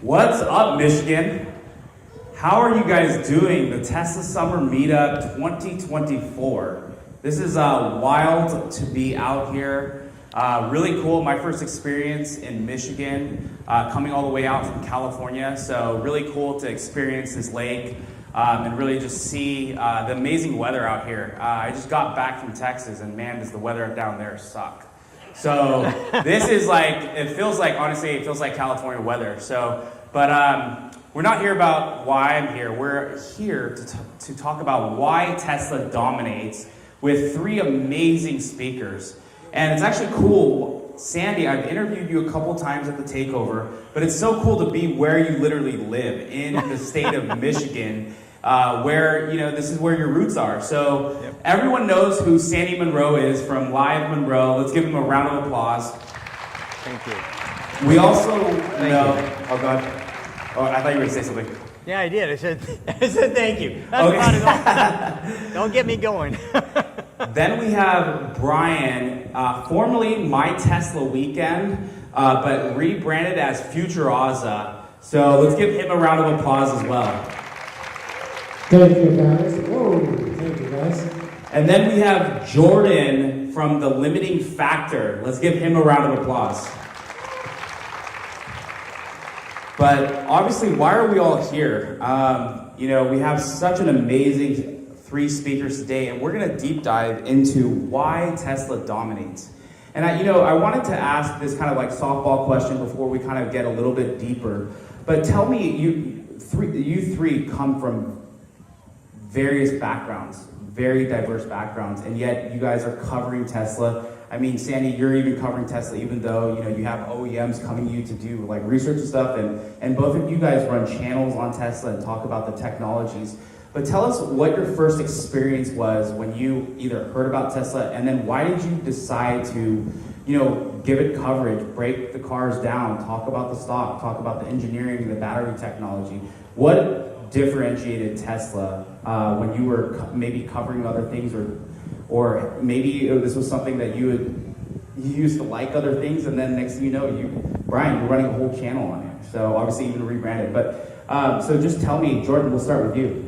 What's up, Michigan? How are you guys doing? The Tesla Summer Meetup 2024. This is wild to be out here. Really cool. My first experience in Michigan, coming all the way out from California. So really cool to experience this lake and really just see the amazing weather out here. I just got back from Texas, and man, does the weather down there suck. So this is like, honestly, it feels like California weather. So, but we're not here about why I'm here. We're here to talk about why Tesla dominates with three amazing speakers. And it's actually cool. Sandy, I've interviewed you a couple times at the takeover, but it's so cool to be where you literally live in the state of Michigan, where, you know, this is where your roots are. So yep. Everyone knows who Sandy Munro is from Live Munro. Let's give him a round of applause. Thank you. We also know, oh God. Oh, I thought you were going to say something. Yeah, I did. I said thank you. That's okay. about it all. Don't get me going. Then we have Brian, formerly My Tesla Weekend, but rebranded as FutureAzA. So let's give him a round of applause as well. Thank you, guys. Whoa, thank you, guys. And then we have Jordan from The Limiting Factor. Let's give him a round of applause. But obviously, why are we all here? You know, we have such an amazing three speakers today, and we're going to deep dive into why Tesla dominates. And I wanted to ask this kind of like softball question before we kind of get a little bit deeper. But tell me, you three come from various backgrounds, very diverse backgrounds, and yet you guys are covering Tesla. I mean, Sandy, you're even covering Tesla, even though you have OEMs coming to you to do like research and stuff, and both of you guys run channels on Tesla and talk about the technologies. But tell us what your first experience was when you either heard about Tesla, and then why did you decide to, give it coverage, break the cars down, talk about the stock, talk about the engineering, the battery technology. What differentiated Tesla when you were maybe covering other things, or maybe this was something that you used to like other things, and then next thing you know, Brian, you're running a whole channel on it. So obviously even rebranded. But so just tell me, Jordan, we'll start with you.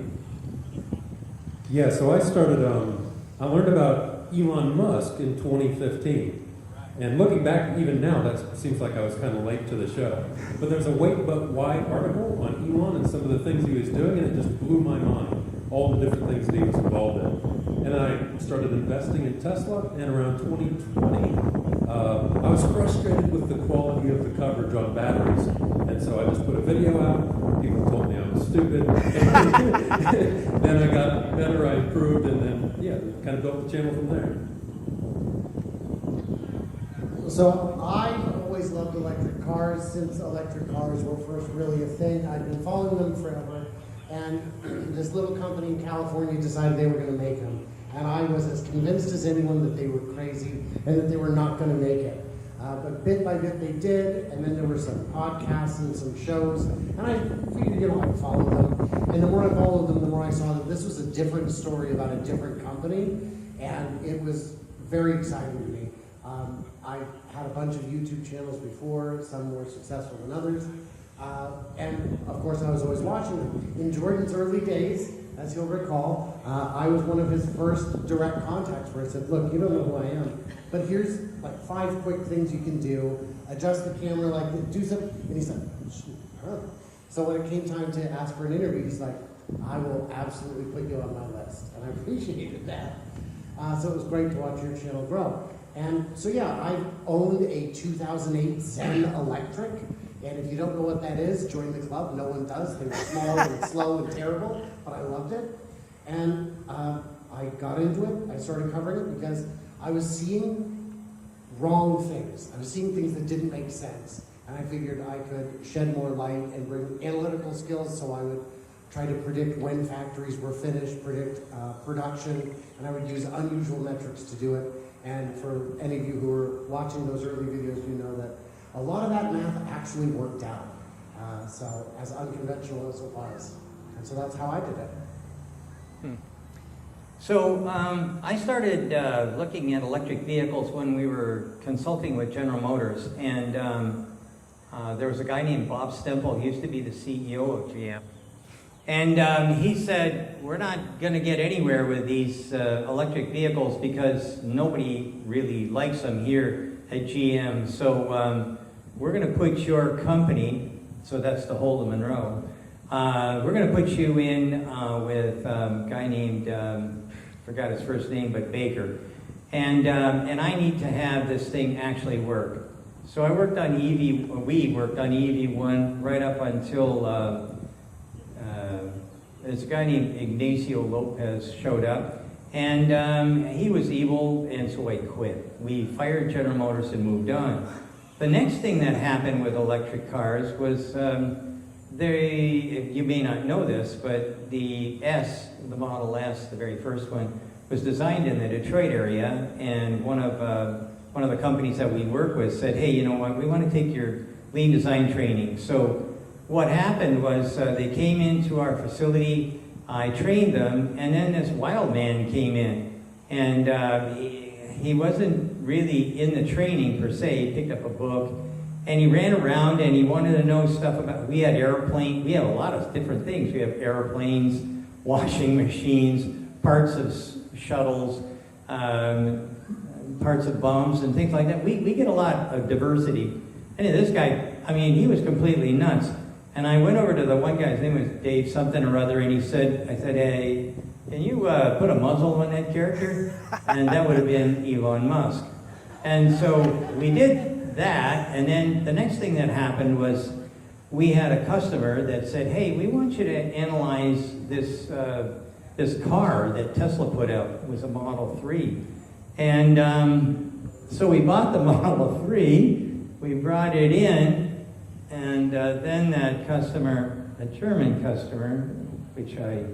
Yeah, so I started, I learned about Elon Musk in 2015. And looking back even now, that seems like I was kind of late to the show. But there's a Wait But Why article on Elon and some of the things he was doing, and it just blew my mind, all the different things that he was involved in. And I started investing in Tesla, and around 2020, I was frustrated with the quality of the coverage on batteries. And so I just put a video out. People told me I was stupid. Then I got better, I improved, and then, kind of built the channel from there. So I always loved electric cars since electric cars were first really a thing. I've been following them forever, and this little company in California decided they were going to make them. And I was as convinced as anyone that they were crazy and that they were not going to make it. But bit by bit they did, and then there were some podcasts and some shows, and I figured, I'd follow them. And the more I followed them, the more I saw that this was a different story about a different company, and it was very exciting to me. I had a bunch of YouTube channels before, some more successful than others, and of course I was always watching them. In Jordan's early days, as you'll recall, I was one of his first direct contacts where I said, look, you don't know who I am, but here's like 5 quick things you can do. Adjust the camera like this, do something. And he's like, huh. So when it came time to ask for an interview, he's like, I will absolutely put you on my list. And I appreciated that. So it was great to watch your channel grow. And so I owned a 2008 Zen Electric. And if you don't know what that is, join the club. No one does. They were small and slow and terrible, but I loved it. And I got into it. I started covering it because I was seeing wrong things. I was seeing things that didn't make sense. And I figured I could shed more light and bring analytical skills, so I would try to predict when factories were finished, predict production, and I would use unusual metrics to do it. And for any of you who are watching those early videos, you know that a lot of that math actually worked out. So as unconventional as it was. And so that's how I did it. So I started looking at electric vehicles when we were consulting with General Motors, and There was a guy named Bob Stemple. He used to be the CEO of GM. And he said, we're not going to get anywhere with these electric vehicles because nobody really likes them here at GM. So we're going to put your company, so that's the whole of Munro, we're going to put you in with a guy named, forgot his first name, but Baker. And I need to have this thing actually work. So I worked on we worked on EV1 right up until there's a guy named Ignacio Lopez showed up, and he was evil, and so I quit. We fired General Motors and moved on. The next thing that happened with electric cars was, you may not know this, but the Model S, the very first one, was designed in the Detroit area, and one of the companies that we work with said, hey, you know what, we want to take your lean design training. So what happened was they came into our facility, I trained them, and then this wild man came in. And he wasn't really in the training per se. He picked up a book, and he ran around and he wanted to know stuff about, we had a lot of different things. We have airplanes, washing machines, parts of shuttles, parts of bombs and things like that. We get a lot of diversity. And this guy, I mean, he was completely nuts. And I went over to the one guy, his name was Dave something or other, and I said, hey, can you put a muzzle on that character? And that would have been Elon Musk. And so we did that, and then the next thing that happened was we had a customer that said, hey, we want you to analyze this car that Tesla put out. It was a Model 3. And so we bought the Model 3, we brought it in, and then that customer, a German customer, which I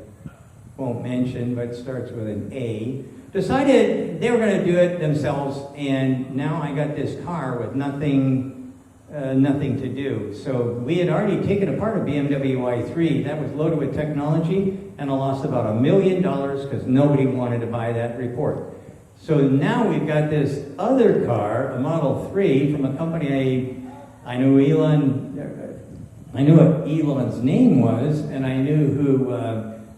won't mention, but starts with an A, decided they were going to do it themselves, and now I got this car with nothing to do. So we had already taken apart a BMW i3 that was loaded with technology, and I lost about $1 million because nobody wanted to buy that report. So now we've got this other car, a Model 3, from a company I knew I knew what Elon's name was, and I knew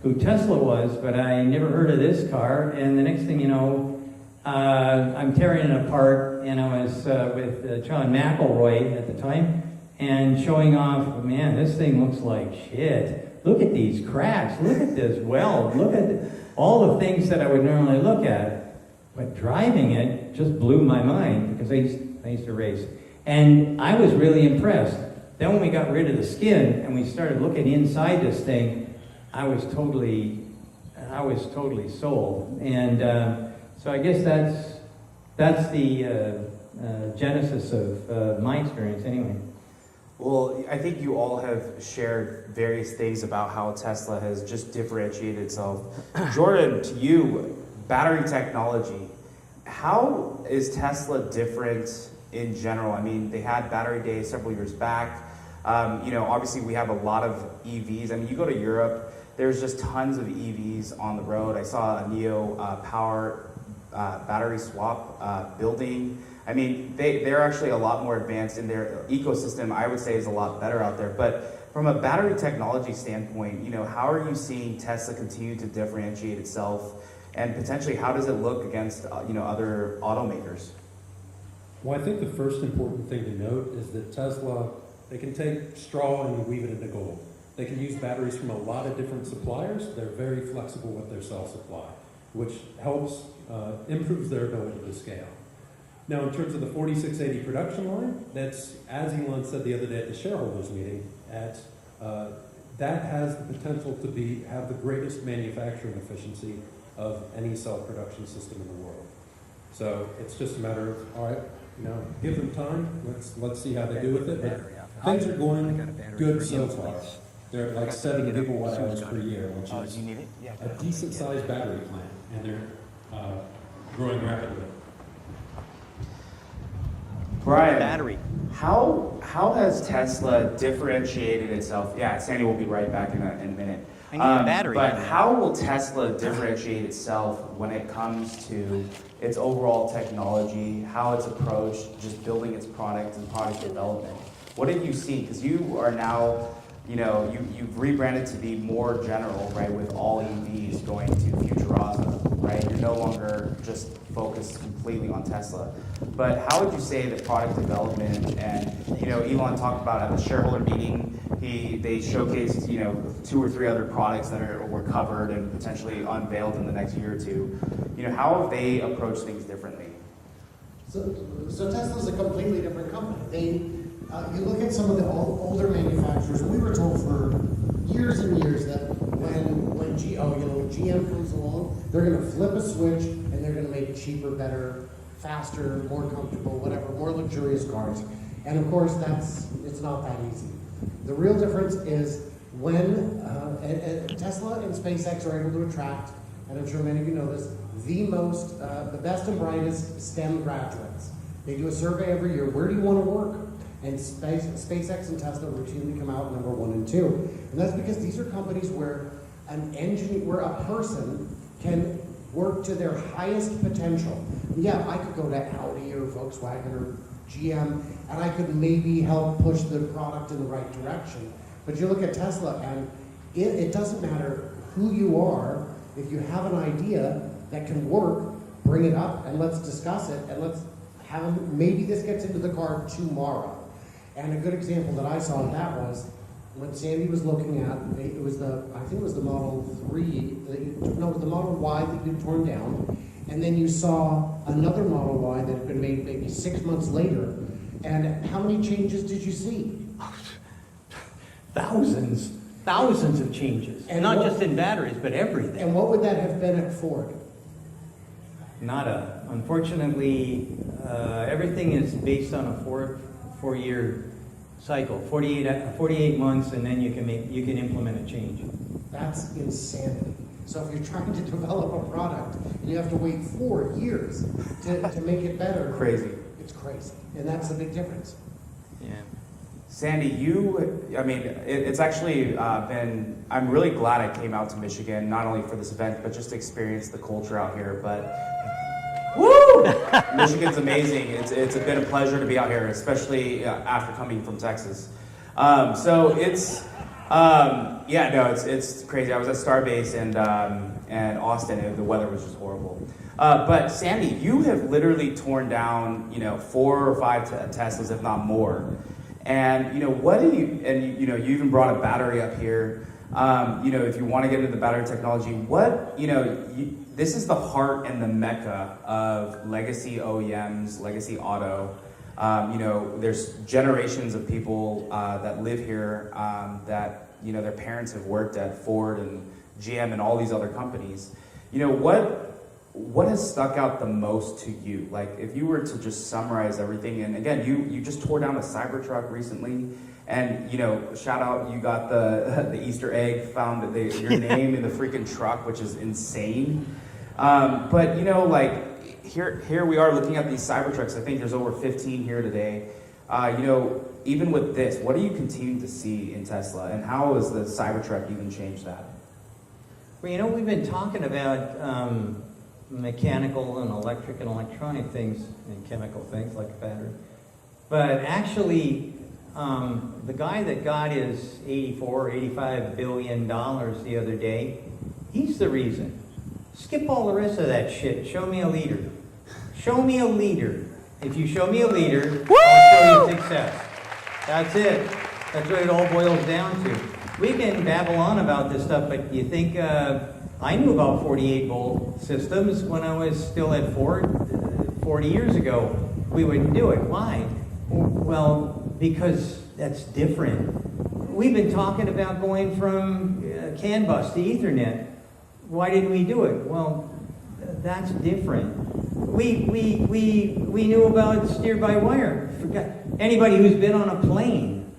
who Tesla was, but I never heard of this car. And the next thing you know, I'm tearing it apart, and I was with John McElroy at the time, and showing off, man, this thing looks like shit. Look at these cracks. Look at this weld. Look at all the things that I would normally look at. But driving it just blew my mind, because I used to race. And I was really impressed. Then when we got rid of the skin and we started looking inside this thing, I was totally sold. And so I guess that's the genesis of my experience anyway. Well, I think you all have shared various things about how Tesla has just differentiated itself. Jordan, to you, battery technology, how is Tesla different in general? I mean, they had Battery Day several years back. Obviously we have a lot of EVs. I mean, you go to Europe, there's just tons of EVs on the road. I saw a Neo Power battery swap building. I mean, they're actually a lot more advanced in their ecosystem. I would say is a lot better out there. But from a battery technology standpoint, how are you seeing Tesla continue to differentiate itself, and potentially how does it look against other automakers? Well, I think the first important thing to note is that Tesla, they can take straw and weave it into gold. They can use batteries from a lot of different suppliers. They're very flexible with their cell supply, which helps, improves their ability to scale. Now, in terms of the 4680 production line, that's, as Elon said the other day at the shareholders meeting, that has the potential to have the greatest manufacturing efficiency of any cell production system in the world. So it's just a matter of, all right, give them time. Let's see how they do with it. But things are going good so far. They're like 7 gigawatt hours per year, which is a decent sized battery plant, and they're growing rapidly. Brian, Battery. How has Tesla differentiated itself? Yeah, Sandy will be right back in a minute. I need a battery. But how will Tesla differentiate itself when it comes to its overall technology, how it's approached just building its product and product development? What did you see? Because you are now, you've rebranded to be more general, right, with all EVs going to FutureAzA, right? You're no longer just focused completely on Tesla. But how would you say the product development and, Elon talked about at the shareholder meeting, they showcased, 2 or 3 other products that were covered and potentially unveiled in the next year or two. How have they approached things differently? So Tesla's a completely different company. You look at some of the older manufacturers, we were told for years and years that when GM comes along, they're going to flip a switch and they're going to make cheaper, better, faster, more comfortable, whatever, more luxurious cars. And of course, it's not that easy. The real difference is when Tesla and SpaceX are able to attract, and I'm sure many of you know this, the best and brightest STEM graduates. They do a survey every year. Where do you want to work? And SpaceX and Tesla routinely come out number 1 and 2. And that's because these are companies where where a person can work to their highest potential. Yeah, I could go to Audi or Volkswagen or GM, and I could maybe help push the product in the right direction. But you look at Tesla, and it doesn't matter who you are. If you have an idea that can work, bring it up and let's discuss it, and let's have maybe this gets into the car tomorrow. And a good example that I saw of that was when Sandy was looking at, I think it was the Model 3, it was the Model Y that you'd torn down, and then you saw another Model Y that had been made maybe 6 months later, and how many changes did you see? Thousands of changes, and not just in batteries, but everything. And what would that have been at Ford? Nada. Unfortunately, everything is based on a 4-year cycle, 48 months, and then you can implement a change. That's insanity. So if you're trying to develop a product and you have to wait 4 years to make it better, Crazy. It's crazy, and that's the big difference. Yeah. Sandy, it's actually been, I'm really glad I came out to Michigan, not only for this event, but just to experience the culture out here. But, woo! Michigan's amazing. It's been a pleasure to be out here, especially after coming from Texas. It's crazy. I was at Starbase and Austin, and the weather was just horrible. But Sandy, you have literally torn down, 4 or 5 Teslas, if not more. And you even brought a battery up here. If you want to get into the battery technology, this is the heart and the mecca of legacy OEMs, legacy auto. There's generations of people that live here that their parents have worked at Ford and GM and all these other companies. What has stuck out the most to you? Like, if you were to just summarize everything, and again, you just tore down a Cybertruck recently, and shout out, you got the Easter egg, found your name in the freaking truck, which is insane. But here we are looking at these Cybertrucks. I think there's over 15 here today. Even with this, what do you continue to see in Tesla, and how has the Cybertruck even changed that? Well, we've been talking about mechanical and electric and electronic things and chemical things like a battery. But actually, the guy that got his $84 or $85 billion the other day, he's the reason. Skip all the rest of that shit. Show me a leader. Show me a leader. If you show me a leader, I'll show you success. That's it. That's what it all boils down to. We can babble on about this stuff, but you think I knew about 48-volt systems when I was still at Ford 40 years ago. We wouldn't do it. Why? Well, because that's different. We've been talking about going from CAN bus to Ethernet. Why didn't we do it? Well, that's different. We knew about steer-by-wire. Anybody who's been on a plane,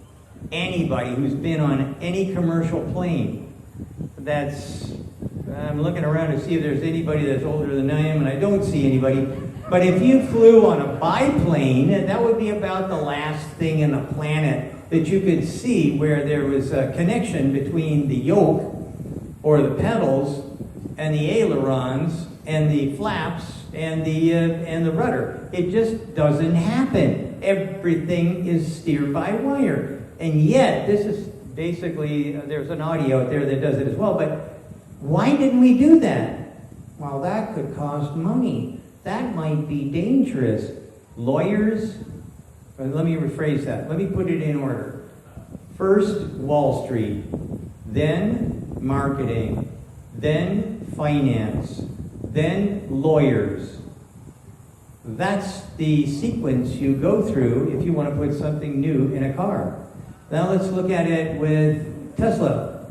anybody who's been on any commercial plane, I'm looking around to see if there's anybody that's older than I am, and I don't see anybody. But if you flew on a biplane, that would be about the last thing in the planet that you could see where there was a connection between the yoke or the pedals and the ailerons and the flaps and the rudder. It just doesn't happen. everything is steered by wire. And yet, this is basically, there's an audio out there that does it as well, but why didn't we do that? Well, that could cost money. That might be dangerous. Lawyers, let me rephrase that. Let me put it in order. First, Wall Street, then marketing, then finance, then lawyers. That's the sequence you go through if you want to put something new in a car. Now let's look at it with Tesla.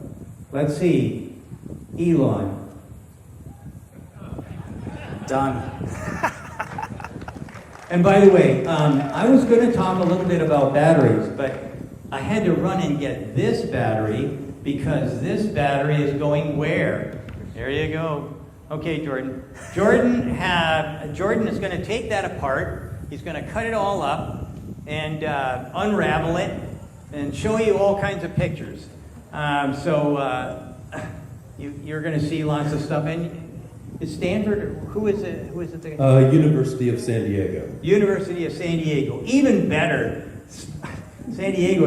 Let's see. Elon. Done. And by the way, I was going to talk a little bit about batteries, but I had to run and get this battery because this battery is going where? There you go. Okay, Jordan. Jordan is going to take that apart. He's going to cut it all up and unravel it and show you all kinds of pictures. You're going to see lots of stuff. And is Stanford, who is it? University of San Diego. University of San Diego. Even better. San Diego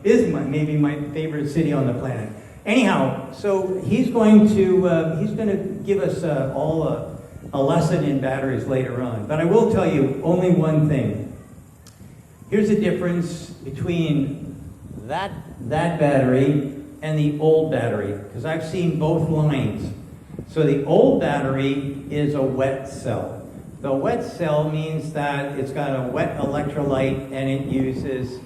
is maybe my favorite city on the planet. Anyhow, so he's going to give us all a lesson in batteries later on. But I will tell you only one thing. Here's the difference between that battery and the old battery, because I've seen both lines. So the old battery is a wet cell. The wet cell means that it's got a wet electrolyte and it uses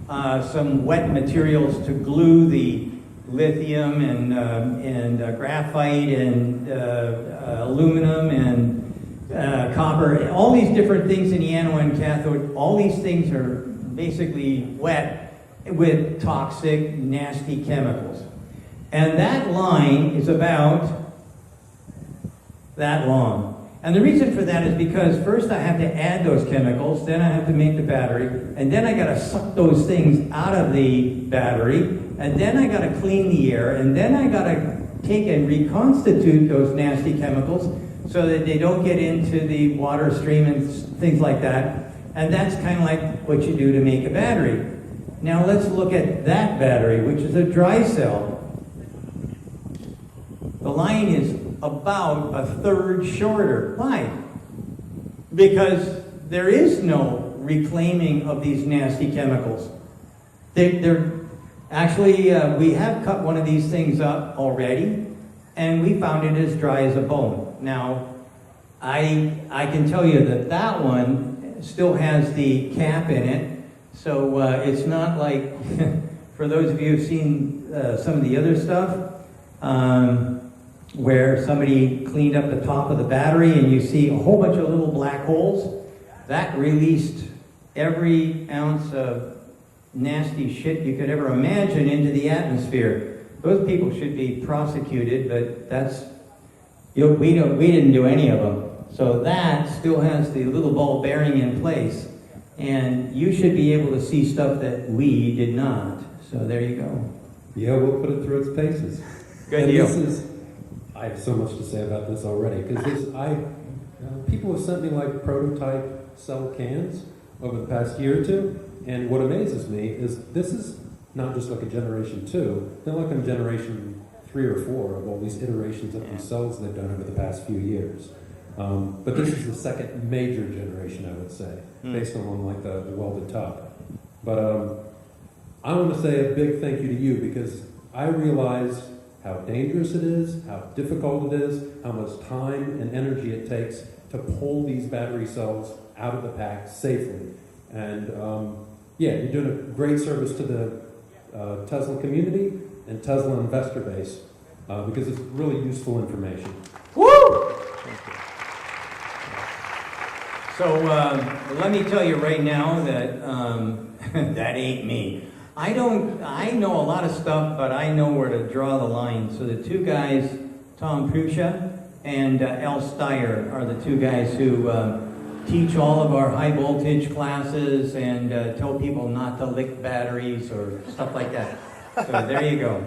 some wet materials to glue the lithium and graphite and aluminum and copper. All these different things in the anode and cathode, all these things are basically wet with toxic, nasty chemicals. And that line is about that long. And the reason for that is because first I have to add those chemicals, then I have to make the battery, and then I got to suck those things out of the battery, and then I got to clean the air, and then I got to take and reconstitute those nasty chemicals so that they don't get into the water stream and things like that. And that's kind of like what you do to make a battery. Now let's look at that battery, which is a dry cell. The line is about a third shorter. Why? Because there is no reclaiming of these nasty chemicals. They're actually, we have cut one of these things up already, and we found it as dry as a bone. Now, I can tell you that one still has the cap in it, so it's not like, for those of you who've seen some of the other stuff, where somebody cleaned up the top of the battery and you see a whole bunch of little black holes, that released every ounce of nasty shit you could ever imagine into the atmosphere. Those people should be prosecuted, but that's, we didn't do any of them. So that still has the little ball bearing in place, and you should be able to see stuff that we did not. So there you go. Yeah, we'll put it through its paces. Good deal. I have so much to say about this already, because people have sent me like prototype cell cans over the past year or two, and what amazes me is this is not just like a generation 2, they're like a generation 3 or 4 of all these iterations of these cells they've done over the past few years. But this is the second major generation, I would say, based on like the welded top. But I want to say a big thank you to you, because I realize how dangerous it is, how difficult it is, how much time and energy it takes to pull these battery cells out of the pack safely. And yeah, you're doing a great service to the Tesla community and Tesla investor base, because it's really useful information. Woo! So let me tell you right now that that ain't me. I know a lot of stuff, but I know where to draw the line. So the two guys, Tom Prusha and Al Steyer, are the two guys who teach all of our high voltage classes and tell people not to lick batteries or stuff like that. So there you go.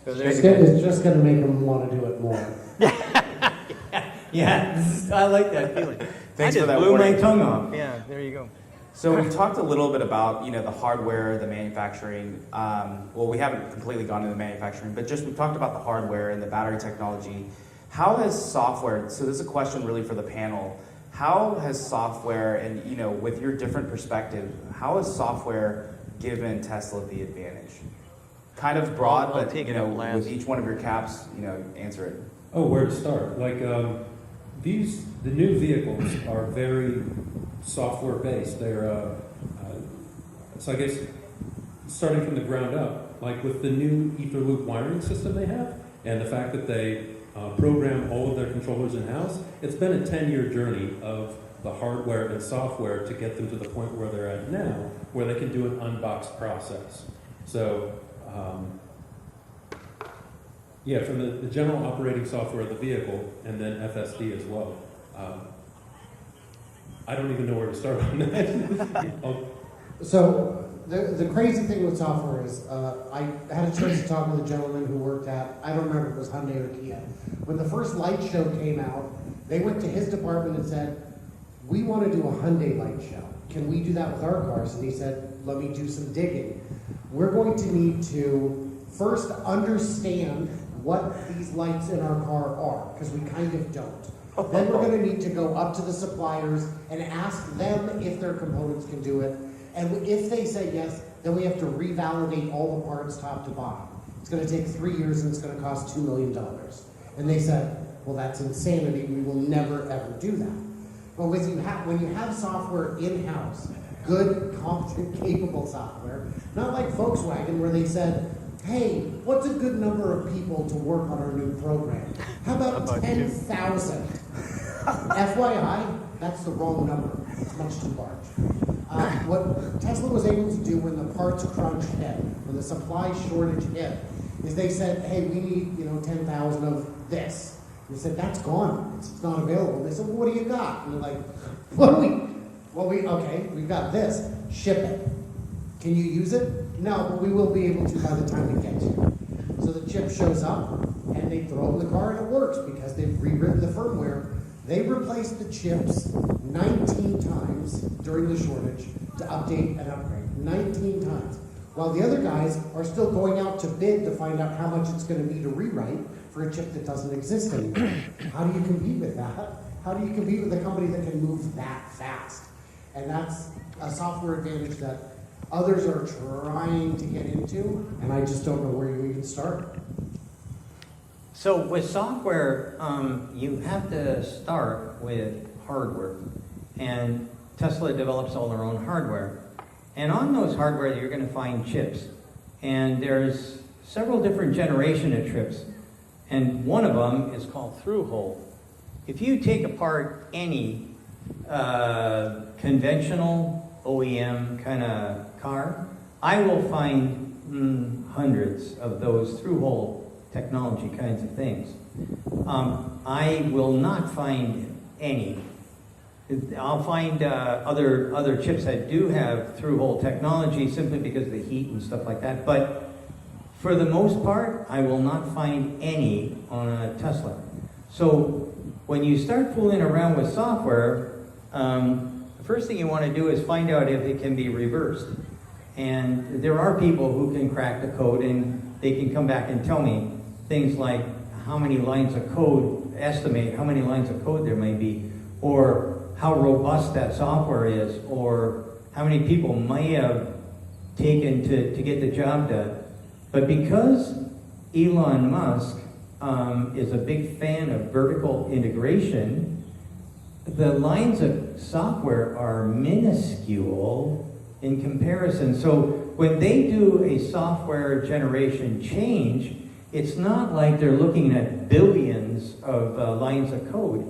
So there you go. It's just going to make them want to do it more. Yeah, I like that feeling. Thanks I for just that blew warning. my tongue off. Yeah, there you go. So we talked a little bit about, the hardware, the manufacturing. Well, we haven't completely gone into the manufacturing, but just we talked about the hardware and the battery technology. How has software, so this is a question really for the panel, how has software and, with your different perspective, how has software given Tesla the advantage? Kind of broad, I'll but, take it up last. with each one of your caps, answer it. Oh, where to start? Like the new vehicles are very software based. They're so I guess starting from the ground up, like with the new ether loop wiring system they have, and the fact that they program all of their controllers in house. It's been a 10-year journey of the hardware and software to get them to the point where they're at now, where they can do an unboxed process. So. Yeah, from the general operating software of the vehicle, and then FSD as well. I don't even know where to start on that. So the crazy thing with software is, I had a chance to talk with a gentleman who worked at, I don't remember if it was Hyundai or Kia. When the first light show came out, they went to his department and said, we want to do a Hyundai light show. Can we do that with our cars? And he said, let me do some digging. We're going to need to first understand what these lights in our car are, because we kind of don't. Then we're going to need to go up to the suppliers and ask them if their components can do it. And if they say yes, then we have to revalidate all the parts top to bottom. It's going to take 3 years and it's going to cost $2 million. And they said, well, that's insanity. We will never, ever do that. But when you have software in-house, good, competent, capable software, not like Volkswagen where they said, hey, what's a good number of people to work on our new program? How about 10,000? FYI, that's the wrong number. It's much too large. What Tesla was able to do when the parts crunch hit, when the supply shortage hit, is they said, hey, we need 10,000 of this. They said, that's gone. It's not available. They said, well, what do you got? And they're like, okay, we've got this. Ship it. Can you use it? No, but we will be able to by the time it gets here. So the chip shows up, and they throw it in the car, and it works because they've rewritten the firmware. They replaced the chips 19 times during the shortage to update and upgrade. 19 times. While the other guys are still going out to bid to find out how much it's going to be to rewrite for a chip that doesn't exist anymore. How do you compete with that? How do you compete with a company that can move that fast? And that's a software advantage that others are trying to get into, and I just don't know where you even start. So with software, you have to start with hardware. And Tesla develops all their own hardware. And on those hardware, you're going to find chips. And there's several different generation of chips. And one of them is called through-hole. If you take apart any conventional OEM kind of car, I will find hundreds of those through-hole technology kinds of things. I will not find any. I'll find other chips that do have through-hole technology simply because of the heat and stuff like that. But for the most part, I will not find any on a Tesla. So when you start fooling around with software, the first thing you want to do is find out if it can be reversed. And there are people who can crack the code, and they can come back and tell me things like how many lines of code, estimate how many lines of code there may be, or how robust that software is, or how many people may have taken to get the job done. But because Elon Musk is a big fan of vertical integration, the lines of software are minuscule in comparison. So when they do a software generation change, it's not like they're looking at billions of lines of code.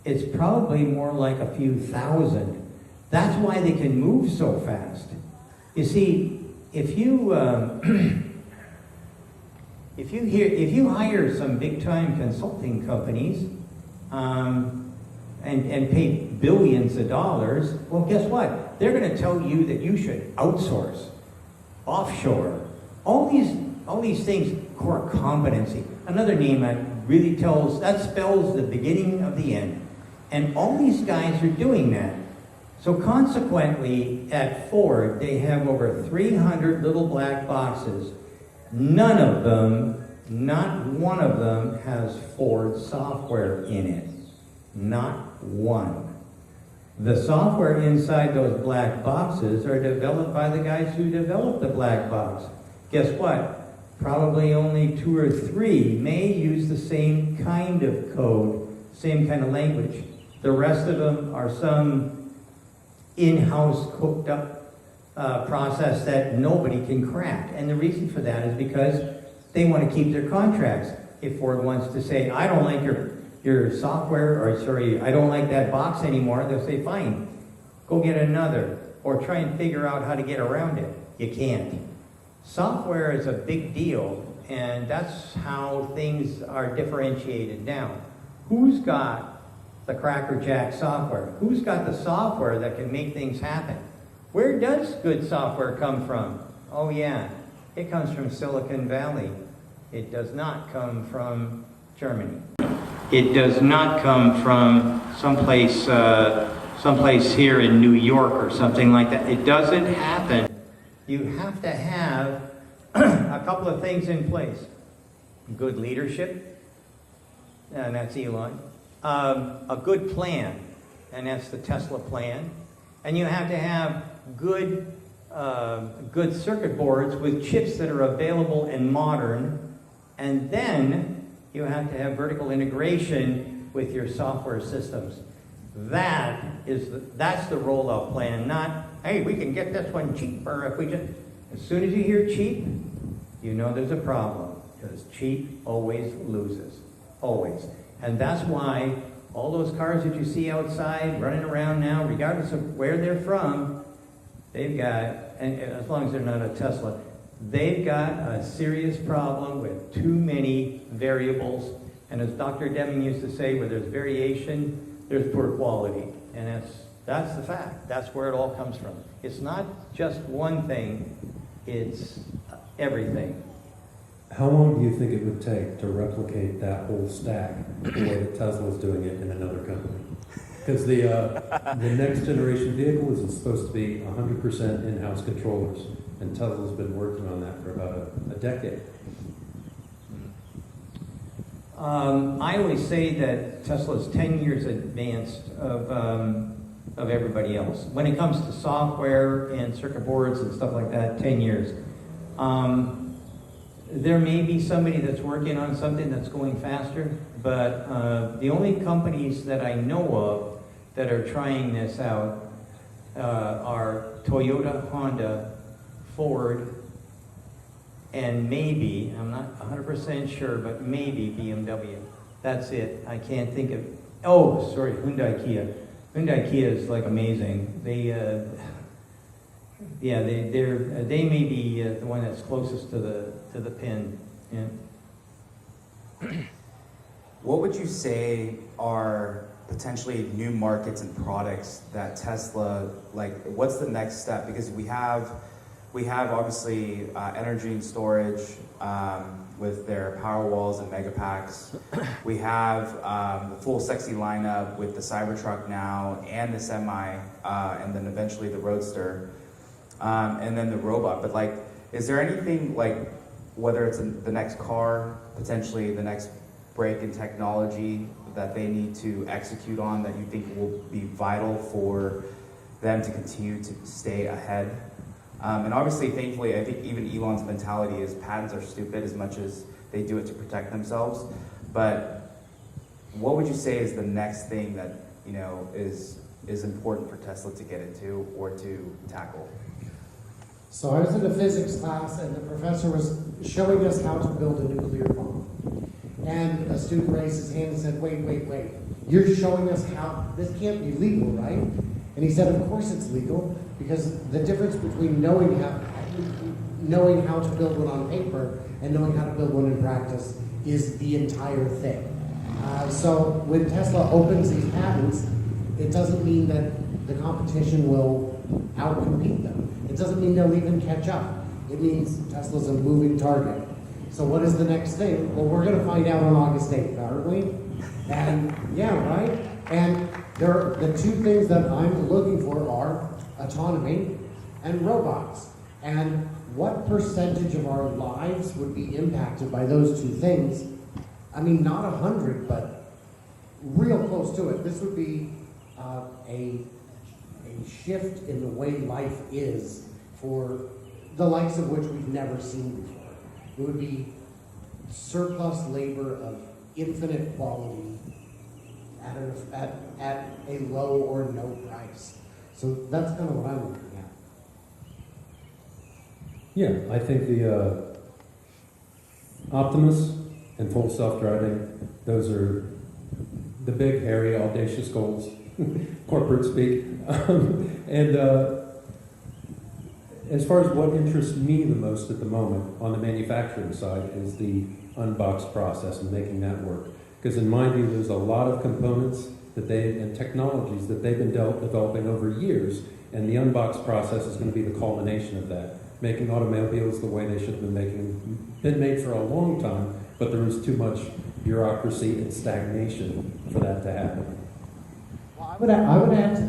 It's probably more like a few thousand. That's why they can move so fast. You see, if you hire some big-time consulting companies and pay billions of dollars, well, guess what? They're going to tell you that you should outsource, offshore, all these things. Core competency. Another name that spells the beginning of the end. And all these guys are doing that. So consequently, at Ford, they have over 300 little black boxes. None of them, not one of them, has Ford software in it. Not one. The software inside those black boxes are developed by the guys who developed the black box. Guess what? Probably only 2 or 3 may use the same kind of code, same kind of language. The rest of them are some in-house cooked up process that nobody can crack. And the reason for that is because they want to keep their contracts. If Ford wants to say, I don't like your software, or sorry, I don't like that box anymore, they'll say, fine, go get another, or try and figure out how to get around it. You can't. Software is a big deal, and that's how things are differentiated now. Who's got the Cracker Jack software? Who's got the software that can make things happen? Where does good software come from? Oh yeah, it comes from Silicon Valley. It does not come from Germany. It does not come from someplace here in New York or something like that. It doesn't happen. You have to have a couple of things in place. Good leadership, and that's Elon. A good plan, and that's the Tesla plan. And you have to have good circuit boards with chips that are available and modern. And then you have to have vertical integration with your software systems. That's the rollout plan, not, hey, we can get this one cheaper if we just... As soon as you hear cheap, you know there's a problem, because cheap always loses, always. And that's why all those cars that you see outside running around now, regardless of where they're from, they've got, and as long as they're not a Tesla, they've got a serious problem with too many variables. And as Dr. Deming used to say, where there's variation, there's poor quality. And that's the fact. That's where it all comes from. It's not just one thing, it's everything. How long do you think it would take to replicate that whole stack the way that Tesla's doing it in another company? Because the next generation vehicle is supposed to be 100% in-house controllers, and Tesla's been working on that for about a decade. I always say that Tesla's 10 years advanced of everybody else. When it comes to software and circuit boards and stuff like that, 10 years. There may be somebody that's working on something that's going faster, but the only companies that I know of that are trying this out are Toyota, Honda, Ford, and maybe, I'm not 100% sure, but maybe BMW. That's it. I can't think of, oh, sorry, Hyundai Kia. Hyundai Kia is like amazing. They may be the one that's closest to the pin. Yeah. What would you say are potentially new markets and products that Tesla, like, what's the next step? Because we have obviously energy and storage with their power walls and mega packs. We have the full sexy lineup with the Cybertruck now and the Semi, and then eventually the Roadster, and then the robot. But like, is there anything like, whether it's the next car, potentially the next break in technology that they need to execute on that you think will be vital for them to continue to stay ahead? And obviously, thankfully, I think even Elon's mentality is patents are stupid as much as they do it to protect themselves. But what would you say is the next thing that, you know, is important for Tesla to get into or to tackle? So I was in a physics class and the professor was showing us how to build a nuclear bomb. And a student raised his hand and said, wait, you're showing us how, this can't be legal, right? And he said, of course it's legal, because the difference between knowing how to build one on paper and knowing how to build one in practice is the entire thing. So when Tesla opens these patents, it doesn't mean that the competition will outcompete them. It doesn't mean they'll even catch up. It means Tesla's a moving target. So what is the next thing? Well, we're going to find out on August 8th, aren't we? And yeah, right? And the two things that I'm looking for are autonomy and robots. And what percentage of our lives would be impacted by those two things? I mean, not 100, but real close to it. This would be a shift in the way life is for the likes of which we've never seen before. It would be surplus labor of infinite quality at a low or no price. So that's kind of what I'm looking at. Yeah, I think the Optimus and full self-driving, those are the big, hairy, audacious goals, corporate speak. And as far as what interests me the most at the moment on the manufacturing side is the unbox process and making that work. Because in my view, there's a lot of components and technologies that they've been developing over years, and the unbox process is going to be the culmination of that. Making automobiles the way they should have been made for a long time, but there was too much bureaucracy and stagnation for that to happen. Well, I would add to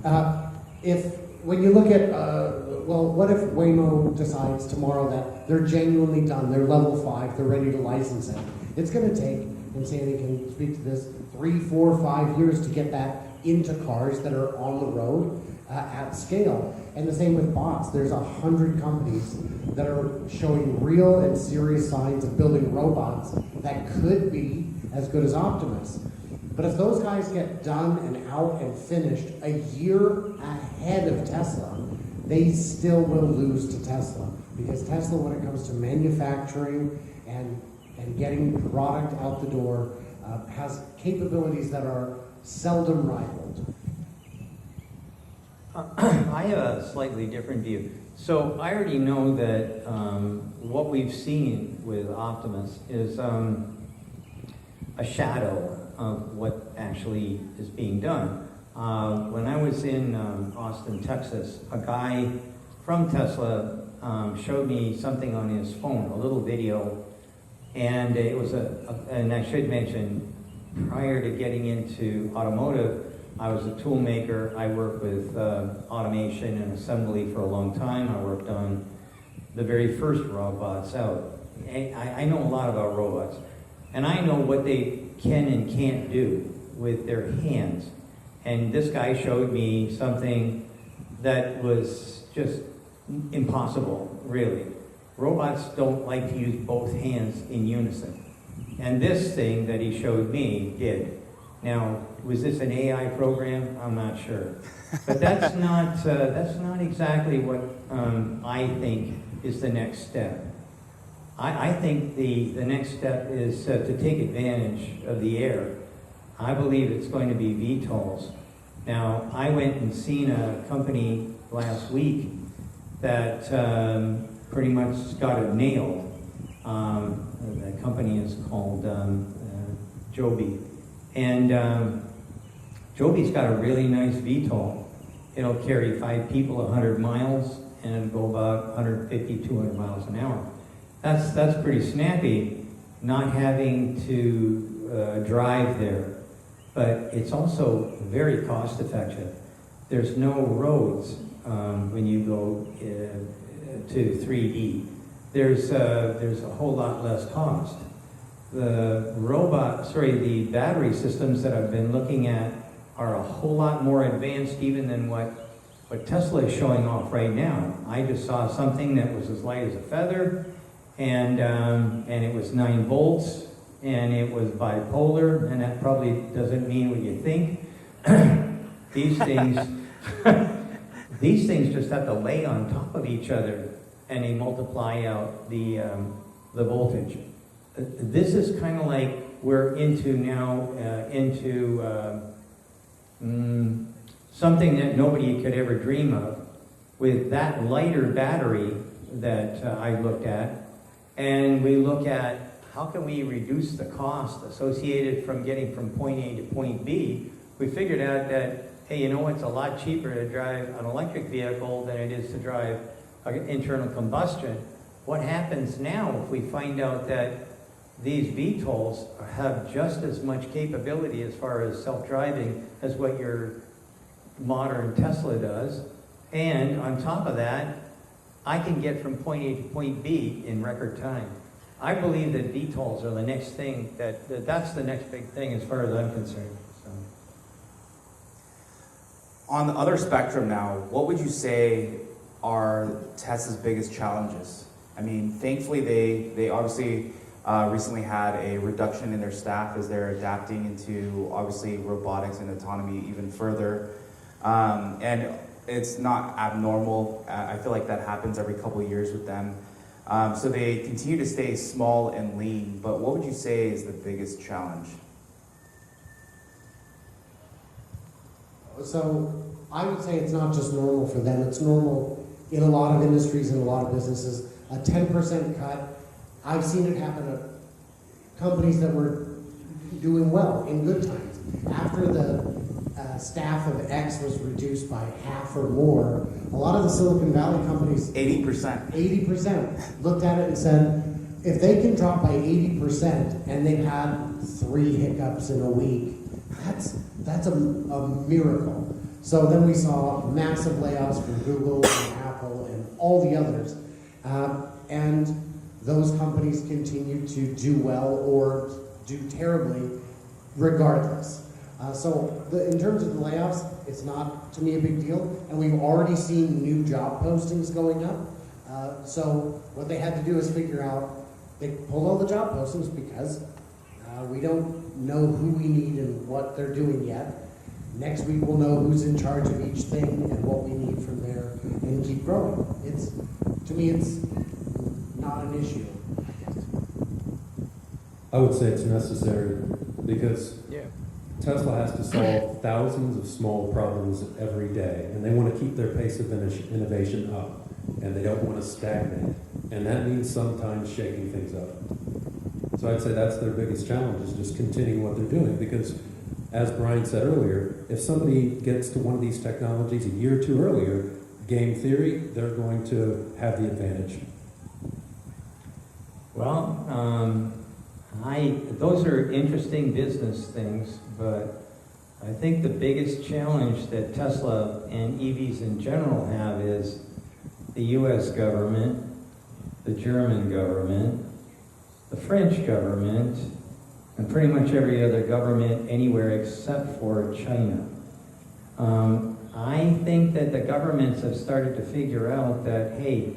that when you look at, what if Waymo decides tomorrow that they're genuinely done, they're level 5, they're ready to license it. It's going to take, and Sandy can speak to this, 3, 4, 5 years to get that into cars that are on the road at scale. And the same with bots. There's 100 companies that are showing real and serious signs of building robots that could be as good as Optimus. But if those guys get done and out and finished a year ahead of Tesla, they still will lose to Tesla. Because Tesla, when it comes to manufacturing and getting product out the door, has capabilities that are seldom rivaled. I have a slightly different view. So I already know that what we've seen with Optimus is a shadow of what actually is being done. When I was in Austin, Texas, a guy from Tesla showed me something on his phone, a little video, and it was and I should mention, prior to getting into automotive, I was a tool maker. I worked with automation and assembly for a long time. I worked on the very first robots out. I know a lot about robots, and I know what they can and can't do with their hands. And this guy showed me something that was just impossible, really. Robots don't like to use both hands in unison. And this thing that he showed me did. Now, was this an AI program? I'm not sure. But that's not exactly what I think is the next step. I think the next step is to take advantage of the air. I believe it's going to be VTOLs. Now, I went and seen a company last week that pretty much got it nailed. The company is called Joby. And Joby's got a really nice VTOL. It'll carry 5 people 100 miles, and it'll go about 150, 200 miles an hour. That's pretty snappy, not having to drive there. But it's also very cost effective. There's no roads when you go to 3D. There's a whole lot less cost. The battery systems that I've been looking at are a whole lot more advanced even than what Tesla is showing off right now. I just saw something that was as light as a feather, and it was 9 volts, and it was bipolar, and that probably doesn't mean what you think. These things just have to lay on top of each other, and they multiply out the voltage. This is kind of like we're into now something that nobody could ever dream of, with that lighter battery that I looked at, and we look at how can we reduce the cost associated from getting from point A to point B. We figured out that, hey, you know what, it's a lot cheaper to drive an electric vehicle than it is to drive an internal combustion. What happens now if we find out that these VTOLs have just as much capability as far as self-driving as what your modern Tesla does. And on top of that, I can get from point A to point B in record time. I believe that VTOLs are the next thing, that's the next big thing as far as I'm concerned. So. On the other spectrum now, what would you say are Tesla's biggest challenges? I mean, thankfully they obviously recently had a reduction in their staff as they're adapting into obviously robotics and autonomy even further. And it's not abnormal. I feel like that happens every couple of years with them. So they continue to stay small and lean, but what would you say is the biggest challenge? So I would say it's not just normal for them, it's normal in a lot of industries and a lot of businesses. A 10% cut, I've seen it happen at companies that were doing well in good times. After the staff of X was reduced by half or more, a lot of the Silicon Valley companies, 80% looked at it and said, if they can drop by 80% and they've had 3 hiccups in a week, that's a miracle. So then we saw massive layoffs from Google and Apple and all the others. And those companies continue to do well or do terribly regardless. In terms of the layoffs, it's not, to me, a big deal. And we've already seen new job postings going up. So what they had to do is figure out, they pulled all the job postings because we don't know who we need and what they're doing yet. Next week we'll know who's in charge of each thing and what we need from there and keep growing. To me, it's not an issue. I would say it's necessary because Tesla has to solve thousands of small problems every day, and they want to keep their pace of innovation up, and they don't want to stagnate, and that means sometimes shaking things up. So I'd say that's their biggest challenge, is just continuing what they're doing, because as Brian said earlier, if somebody gets to one of these technologies a year or two earlier, game theory, they're going to have the advantage. Well, those are interesting business things, but I think the biggest challenge that Tesla and EVs in general have is the US government, the German government, the French government, and pretty much every other government anywhere except for China. I think that the governments have started to figure out that, hey,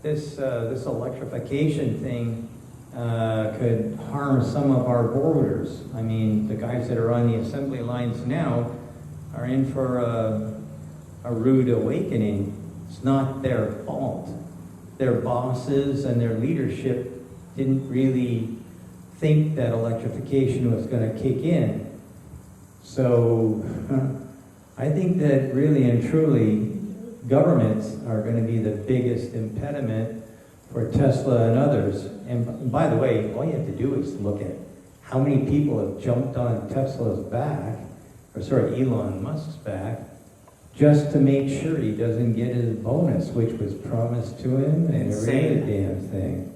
this electrification thing could harm some of our borders. I mean, the guys that are on the assembly lines now are in for a rude awakening. It's not their fault. Their bosses and their leadership didn't really think that electrification was going to kick in. So I think that really and truly governments are going to be the biggest impediment for Tesla and others. And by the way, all you have to do is look at how many people have jumped on Tesla's back, Elon Musk's back, just to make sure he doesn't get his bonus, which was promised to him, and every other damn thing.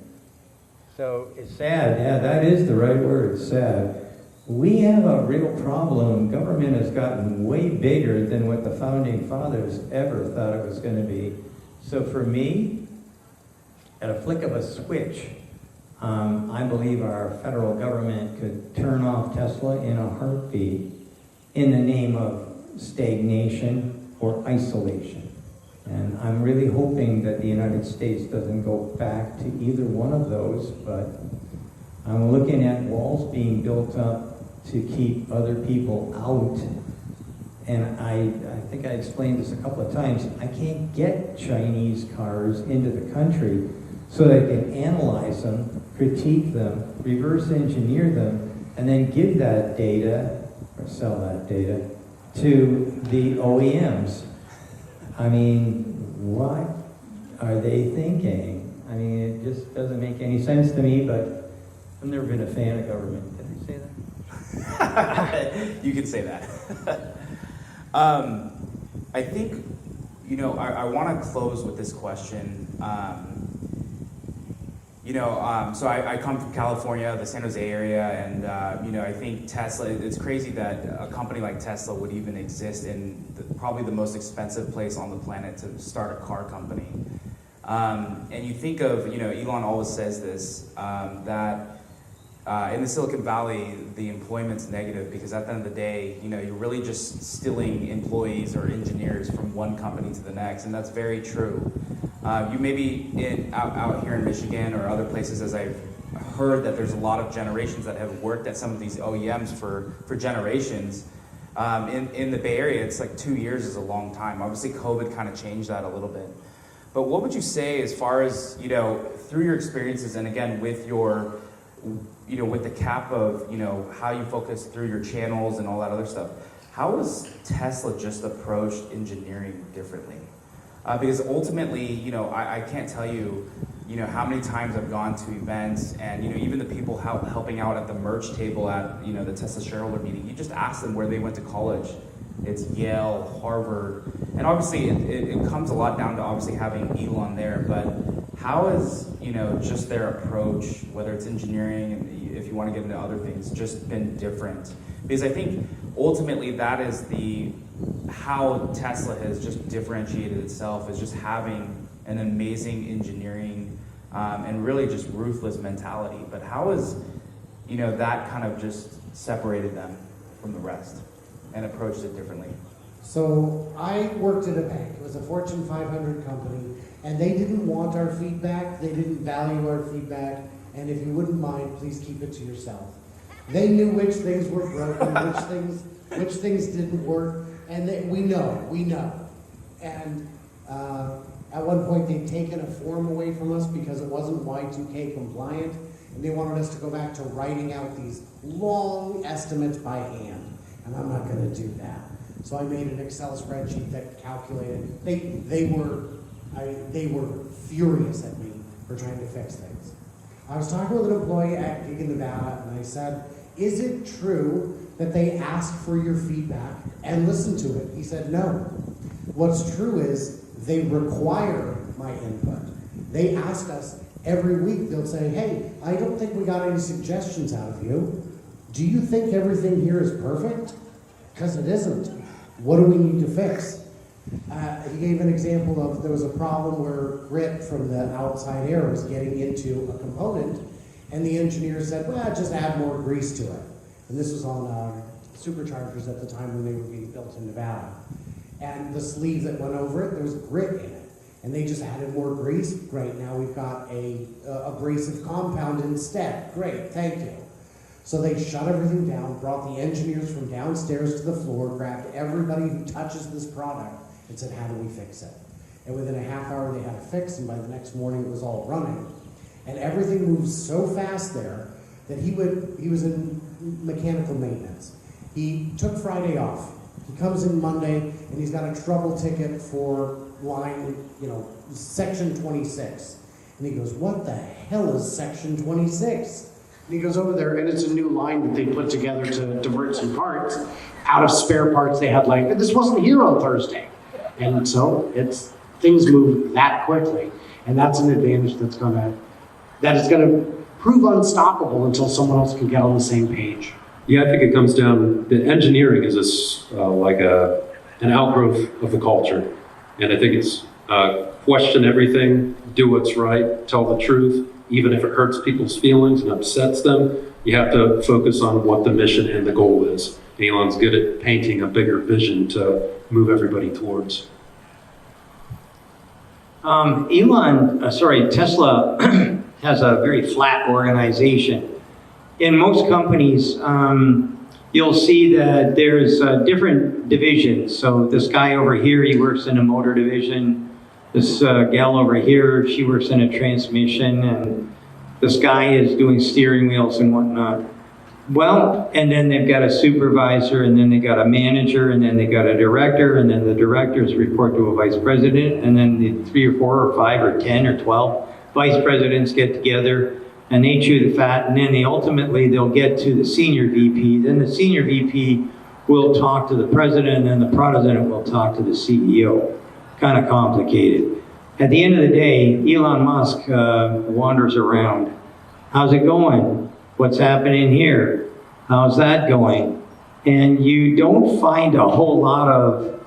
So it's sad. Yeah, that is the right word, sad. We have a real problem. Government has gotten way bigger than what the founding fathers ever thought it was going to be. So for me, at a flick of a switch, I believe our federal government could turn off Tesla in a heartbeat in the name of stagnation or isolation. And I'm really hoping that the United States doesn't go back to either one of those, but I'm looking at walls being built up to keep other people out. And I think I explained this a couple of times. I can't get Chinese cars into the country so that I can analyze them, critique them, reverse engineer them, and then give that data, or sell that data, to the OEMs. I mean, what are they thinking? I mean, it just doesn't make any sense to me, but I've never been a fan of government. Did I say that? You can say that. I think, I want to close with this question. So I come from California, the San Jose area, and I think Tesla, it's crazy that a company like Tesla would even exist in probably the most expensive place on the planet to start a car company. And you think of, Elon always says this, that in the Silicon Valley, the employment's negative because at the end of the day, you're really just stealing employees or engineers from one company to the next, and that's very true. You may be out here in Michigan or other places, as I've heard that there's a lot of generations that have worked at some of these OEMs for generations. In the Bay Area, it's like 2 years is a long time. Obviously, COVID kind of changed that a little bit. But what would you say as far as, through your experiences and again, with your, with the cap of, how you focus through your channels and all that other stuff, how has Tesla just approached engineering differently? Because ultimately, I can't tell you, how many times I've gone to events and, even the people helping out at the merch table at, the Tesla shareholder meeting, you just ask them where they went to college. It's Yale, Harvard, and obviously it comes a lot down to obviously having Elon there, but how is, just their approach, whether it's engineering and if you want to get into other things, just been different? Because I think ultimately that is how Tesla has just differentiated itself, is just having an amazing engineering and really just ruthless mentality. But how is, that kind of just separated them from the rest and approached it differently? So I worked at a bank. It was a Fortune 500 company, and they didn't want our feedback. They didn't value our feedback. And if you wouldn't mind, please keep it to yourself. They knew which things were broken, which things didn't work, and we know. And at one point, they'd taken a form away from us because it wasn't Y2K compliant, and they wanted us to go back to writing out these long estimates by hand, and I'm not going to do that. So I made an Excel spreadsheet that calculated. They were furious at me for trying to fix things. I was talking with an employee at Gig in Nevada, and I said, "Is it true that they ask for your feedback and listen to it?" He said, "No. What's true is they require my input. They ask us every week. They'll say, 'Hey, I don't think we got any suggestions out of you. Do you think everything here is perfect? Because it isn't. What do we need to fix?'" He gave an example of there was a problem where grit from the outside air was getting into a component, and the engineer said, "Well, just add more grease to it." And this was on superchargers at the time when they were being built in Nevada. And the sleeve that went over it, there was grit in it. And they just added more grease. Great, now we've got a abrasive compound instead. Great, thank you. So they shut everything down, brought the engineers from downstairs to the floor, grabbed everybody who touches this product, and said, "How do we fix it?" And within a half hour, they had a fix, and by the next morning, it was all running. And everything moves so fast there that he was in mechanical maintenance. He took Friday off. He comes in Monday, and he's got a trouble ticket for line, section 26. And he goes, "What the hell is section 26? And he goes over there, and it's a new line that they put together to divert some parts. Out of spare parts they had this wasn't here on Thursday. And so things move that quickly. And that's an advantage that is gonna prove unstoppable until someone else can get on the same page. Yeah, I think it comes down, the engineering is an outgrowth of the culture. And I think it's question everything, do what's right, tell the truth, even if it hurts people's feelings and upsets them. You have to focus on what the mission and the goal is. Elon's good at painting a bigger vision to move everybody towards. Tesla has a very flat organization. In most companies, you'll see that there's different divisions. So this guy over here, he works in a motor division. This gal over here, she works in a transmission, and this guy is doing steering wheels and whatnot. Well, and then they've got a supervisor, and then they got a manager, and then they got a director, and then the directors report to a vice president, and then the 3 or 4 or 5 or 10 or 12 vice presidents get together, and they chew the fat, and then they'll get to the senior VP. Then the senior VP will talk to the president, and then the president will talk to the CEO. Kind of complicated. at the end of the day, Elon Musk wanders around. How's it going? What's happening here? How's that going? And you don't find a whole lot of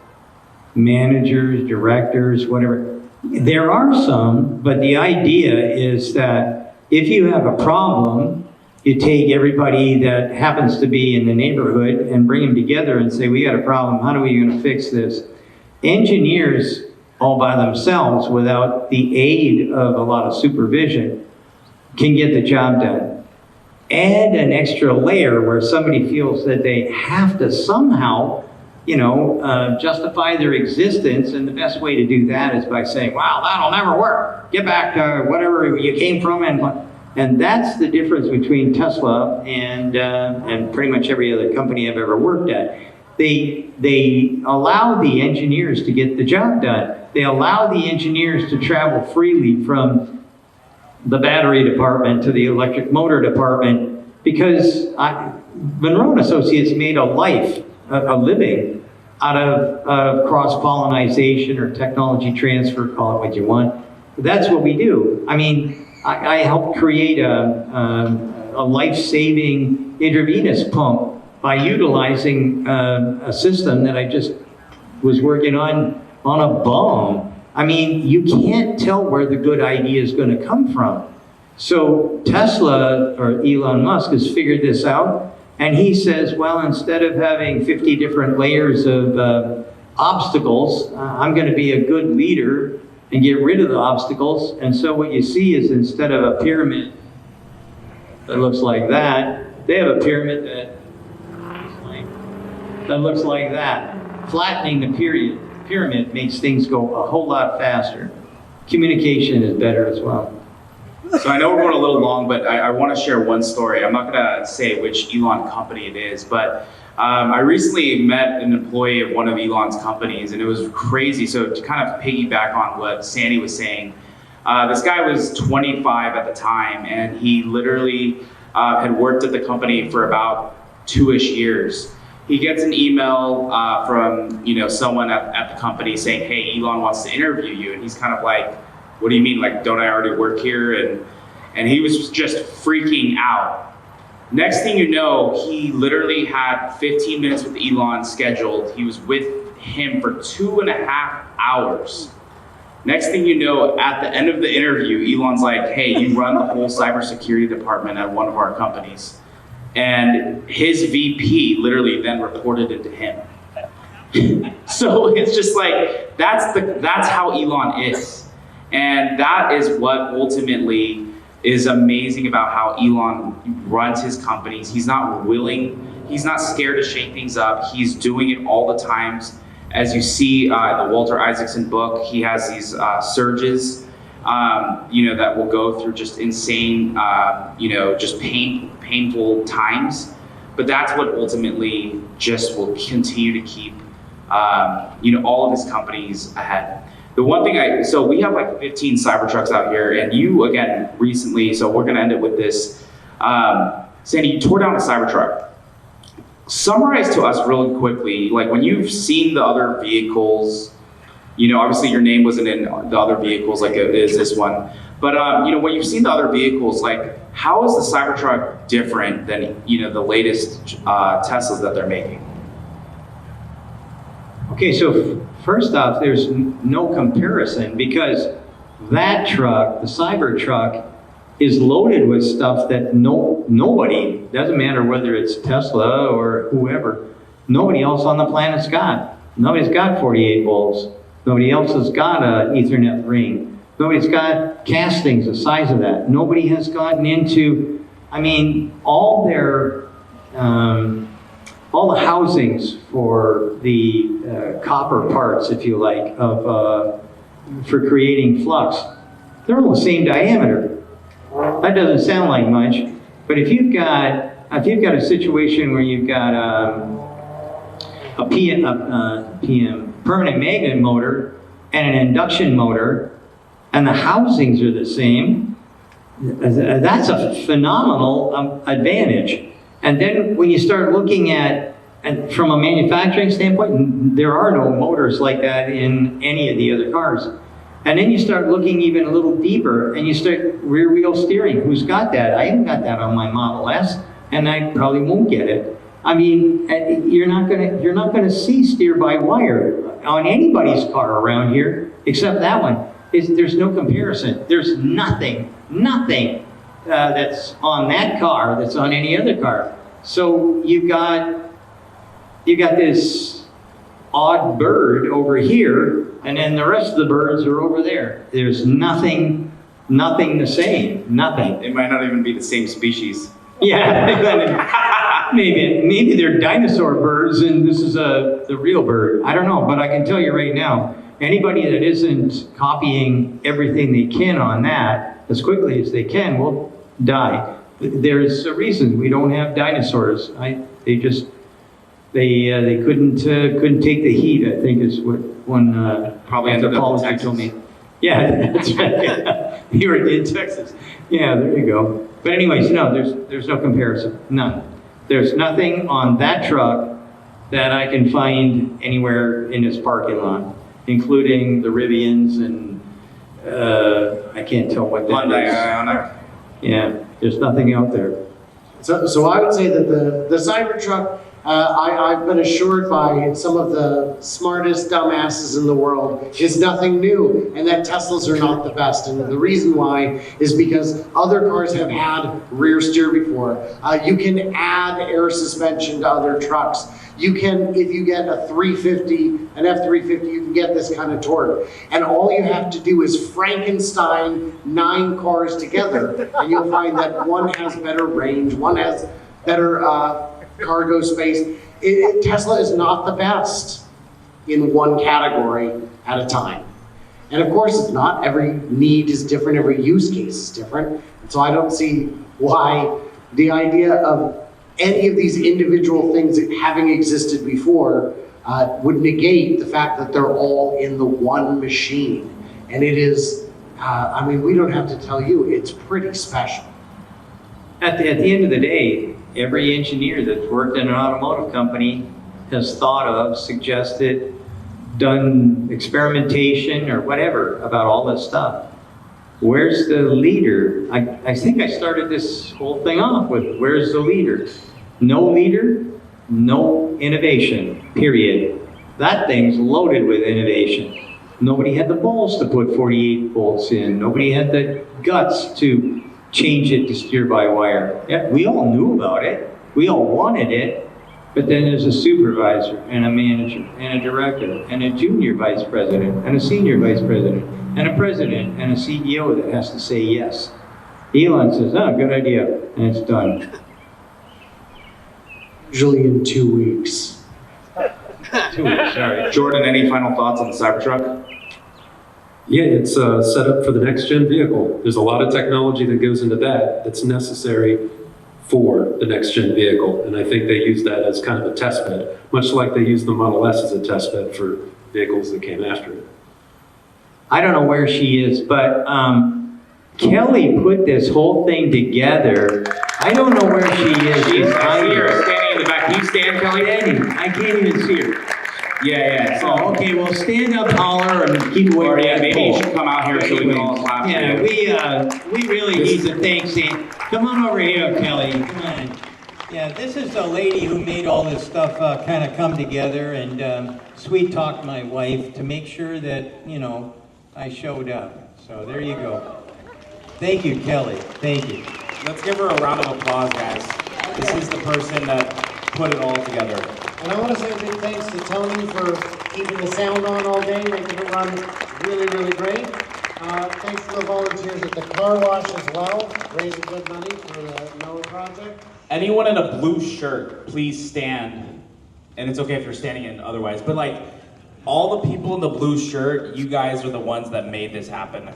managers, directors, whatever. There are some, but the idea is that if you have a problem, you take everybody that happens to be in the neighborhood and bring them together and say, we got a problem, how are we going to fix this? Engineers, all by themselves, without the aid of a lot of supervision, can get the job done. Add an extra layer where somebody feels that they have to somehow, justify their existence, and the best way to do that is by saying, well, that'll never work. Get back to whatever you came from, and that's the difference between Tesla and pretty much every other company I've ever worked at. They allow the engineers to get the job done. They allow the engineers to travel freely from the battery department to the electric motor department, because Munro and Associates made a living out of cross-pollinization or technology transfer, call it what you want. That's what we do. I mean, I helped create a life-saving intravenous pump by utilizing a system that I just was working on a bum. I mean, you can't tell where the good idea is going to come from. So Tesla, or Elon Musk, has figured this out, and he says, well, instead of having 50 different layers of obstacles, I'm going to be a good leader and get rid of the obstacles. And so what you see is, instead of a pyramid that looks like that, they have a pyramid that looks like that. Flattening the pyramid makes things go a whole lot faster. Communication is better as well. So I know we're going a little long, but I want to share one story. I'm not going to say which Elon company it is, but I recently met an employee of one of Elon's companies, and it was crazy. So to kind of piggyback on what Sandy was saying, this guy was 25 at the time, and he literally had worked at the company for about 2-ish years. He gets an email from someone at the company saying, hey, Elon wants to interview you. And he's kind of like, what do you mean? Like, don't I already work here? And he was just freaking out. Next thing you know, he literally had 15 minutes with Elon scheduled. He was with him for 2.5 hours. Next thing you know, at the end of the interview, Elon's like, hey, you run the whole cybersecurity department at one of our companies. And his VP literally then reported it to him. So it's just like, that's how Elon is. And that is what ultimately is amazing about how Elon runs his companies. He's not scared to shake things up. He's doing it all the times. As you see in the Walter Isaacson book, he has these surges, that will go through just insane, just painful times. But that's what ultimately just will continue to keep, all of his companies ahead. The one thing so we have like 15 Cybertrucks out here, and you, again, recently, so we're gonna end it with this. Sandy, you tore down a Cybertruck. Summarize to us really quickly, like when you've seen the other vehicles, obviously your name wasn't in the other vehicles like it is this one, but when you've seen the other vehicles, like how is the Cybertruck different than, the latest Teslas that they're making? Okay, so first off, there's no comparison, because that truck, the Cybertruck, is loaded with stuff that nobody, doesn't matter whether it's Tesla or whoever, nobody else on the planet's got. Nobody's got 48 volts. Nobody else has got an Ethernet ring. Nobody's got castings the size of that. Nobody has gotten into, all the housings for the copper parts, if you like, for creating flux. They're all the same diameter. That doesn't sound like much, but if you've got a situation where you've got a PM permanent magnet motor and an induction motor, and the housings are the same, that's a phenomenal advantage. And then when you start looking at, and from a manufacturing standpoint, there are no motors like that in any of the other cars. And then you start looking even a little deeper, and you start rear wheel steering. Who's got that? I haven't got that on my Model S, and I probably won't get it. I mean, you're not gonna see steer by wire on anybody's car around here except that one. There's no comparison. There's nothing that's on that car that's on any other car. So you've got this odd bird over here, and then the rest of the birds are over there. There's nothing the same, nothing. It might not even be the same species. Yeah, maybe they're dinosaur birds and this is the real bird. I don't know, but I can tell you right now, anybody that isn't copying everything they can on that as quickly as they can will die. There's a reason we don't have dinosaurs. They couldn't take the heat, I think is what one Probably ended up in Texas. told me. Yeah, that's right. You were in Texas. Yeah, there you go. But anyways, no, there's no comparison. None. There's nothing on that truck that I can find anywhere in this parking lot, including the Rivians and I can't tell what that Hyundai is. Ioniq. Yeah, there's nothing out there. So I would say that the Cybertruck, I've been assured by some of the smartest dumbasses in the world, is nothing new, and that Teslas are not the best. And the reason why is because other cars have had rear steer before. You can add air suspension to other trucks. You can, if you get a 350, an F350, you can get this kind of torque. And all you have to do is Frankenstein 9 cars together, and you'll find that one has better range, one has better cargo space. Tesla is not the best in one category at a time. And of course, not every need is different, every use case is different. And so I don't see why the idea of any of these individual things that having existed before would negate the fact that they're all in the one machine. And it is, I mean, we don't have to tell you, it's pretty special. At the end of the day, every engineer that's worked in an automotive company has thought of, suggested, done experimentation or whatever about all this stuff. Where's the leader? I think I started this whole thing off with, where's the leader? No leader, no innovation, period. That thing's loaded with innovation. Nobody had the balls to put 48 volts in. Nobody had the guts to change it to steer by wire. Yeah, we all knew about it. We all wanted it. But then there's a supervisor and a manager and a director and a junior vice president and a senior vice president and a president and a CEO that has to say yes. Elon says, oh, good idea, and it's done. Usually in 2 weeks. 2 weeks, sorry. Jordan, any final thoughts on the Cybertruck? Yeah, it's set up for the next gen vehicle. There's a lot of technology that goes into that that's necessary for the next gen vehicle. And I think they use that as kind of a test bed, much like they use the Model S as a test bed for vehicles that came after it. I don't know where she is, but Kelly put this whole thing together. I don't know where she is. She's here, standing in the back. Can you stand, Kelly? I can't even see her. Yeah. So, Oh, okay, well, stand up, holler, and keep away or from yeah, that maybe you pole. should come out here so we can all clap. Yeah, for you. we really need to thank Sam. Come on over here, Kelly. Come on. Yeah, this is a lady who made all this stuff kind of come together and sweet talked my wife to make sure that, you know, I showed up. So there you go. Thank you, Kelly. Thank you. Let's give her a round of applause, guys. This is the person that put it all together. And I want to say a big thanks to Tony for keeping the sound on all day, making it run really, really great. Thanks to the volunteers at the car wash as well, raising good money for the NOAA project. Anyone in a blue shirt, please stand. And it's okay if you're standing in otherwise, but like all the people in the blue shirt, you guys are the ones that made this happen.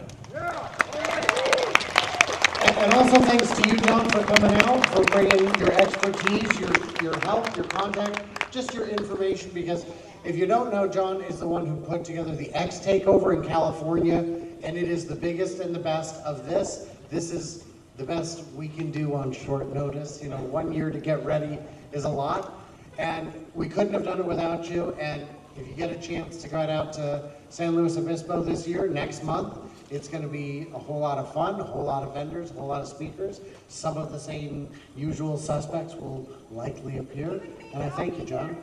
And also thanks to you, John, for coming out, for bringing your expertise, your help, your contact, just your information, because if you don't know, John is the one who put together the X takeover in California, and it is the biggest and the best of this. This is the best we can do on short notice. You know, 1 year to get ready is a lot, and we couldn't have done it without you, and if you get a chance to go out to San Luis Obispo this year, next month, it's going to be a whole lot of fun, a whole lot of vendors, a whole lot of speakers. Some of the same usual suspects will likely appear. And I thank you, John.